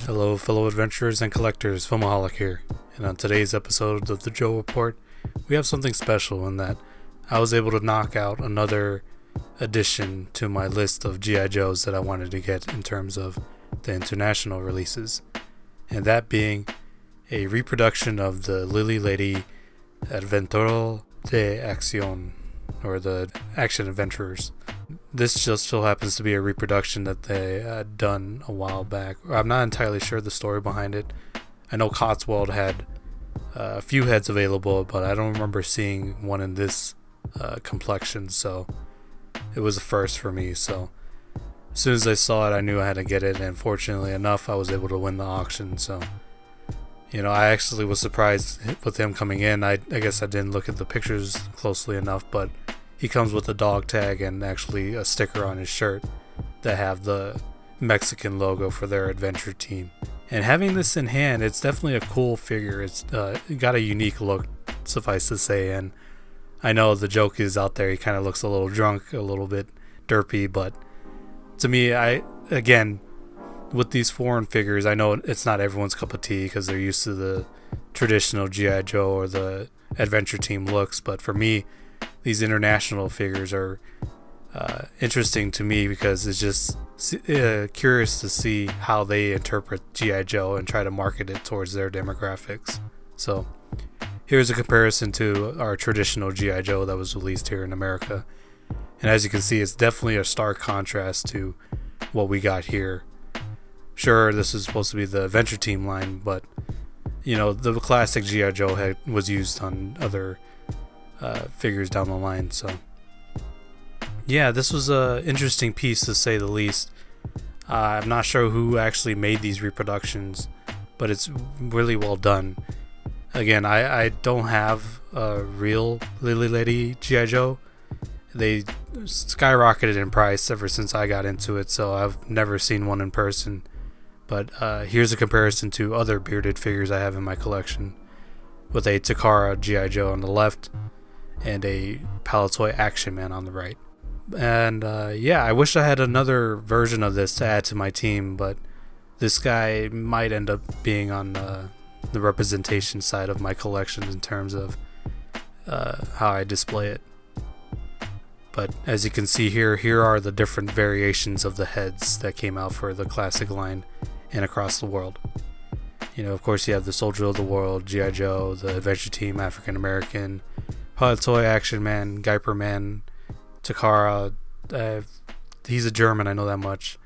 Hello fellow adventurers and collectors, Filmaholic here, and on today's episode of the Joe Report, we have something special in that I was able to knock out another addition to my list of G.I. Joes that I wanted to get in terms of the international releases, and that being a reproduction of the Lily Lady Aventureros De Accion, or the Action Adventurers. This just still happens to be a reproduction that they had done a while back. I'm not entirely sure the story behind it. I know Cotswold had a few heads available, but I don't remember seeing one in this complexion, so it was a first for me. So as soon as I saw it, I knew I had to get it, and fortunately enough, I was able to win the auction. So, you know, I actually was surprised with him coming in. I guess I didn't look at the pictures closely enough, but he comes with a dog tag and actually a sticker on his shirt that have the Mexican logo for their adventure team. And having this in hand, it's definitely a cool figure. It's got a unique look, suffice to say, and I know the joke is out there, he kind of looks a little drunk, a little bit derpy, but to me, again, with these foreign figures, I know it's not everyone's cup of tea because they're used to the traditional G.I. Joe or the adventure team looks, but for me, these international figures are interesting to me because it's just curious to see how they interpret G.I. Joe and try to market it towards their demographics. So here's a comparison to our traditional G.I. Joe that was released here in America. And as you can see, it's definitely a stark contrast to what we got here. Sure, this is supposed to be the Adventure Team line, but you know, the classic G.I. Joe was used on other figures down the line. So yeah, this was a interesting piece to say the least. I'm not sure who actually made these reproductions, but it's really well done. Again, I don't have a real Lily Lady G.I. Joe. They skyrocketed in price ever since I got into it, so I've never seen one in person. But here's a comparison to other bearded figures I have in my collection, with a Takara G.I. Joe on the left and a Palitoy Action Man on the right. And yeah, I wish I had another version of this to add to my team, but this guy might end up being on the representation side of my collection in terms of how I display it. But as you can see here are the different variations of the heads that came out for the classic line and across the world. You know, of course, you have the Soldier of the World, G.I. Joe, the Adventure Team, African American, Palitoy Action Man, Geiper Man, Takara. He's a German, I know that much.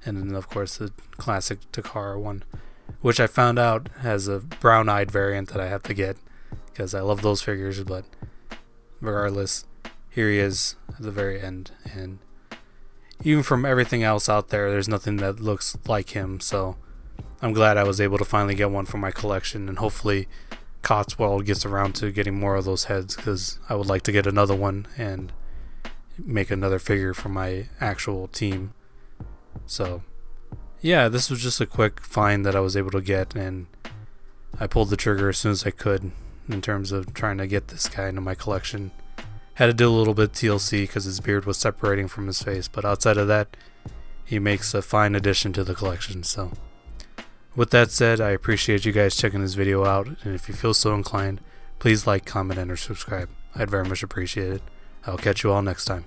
And then, of course, the classic Takara one, which I found out has a brown-eyed variant that I have to get because I love those figures. But regardless, here he is at the very end, and even from everything else out there, there's nothing that looks like him. So I'm glad I was able to finally get one for my collection, and hopefully Cotswold gets around to getting more of those heads, because I would like to get another one and make another figure for my actual team. So yeah, this was just a quick find that I was able to get, and I pulled the trigger as soon as I could in terms of trying to get this guy into my collection. Had to do a little bit TLC because his beard was separating from his face, but outside of that, he makes a fine addition to the collection. So with that said, I appreciate you guys checking this video out, and if you feel so inclined, please like, comment, and or subscribe. I'd very much appreciate it. I'll catch you all next time.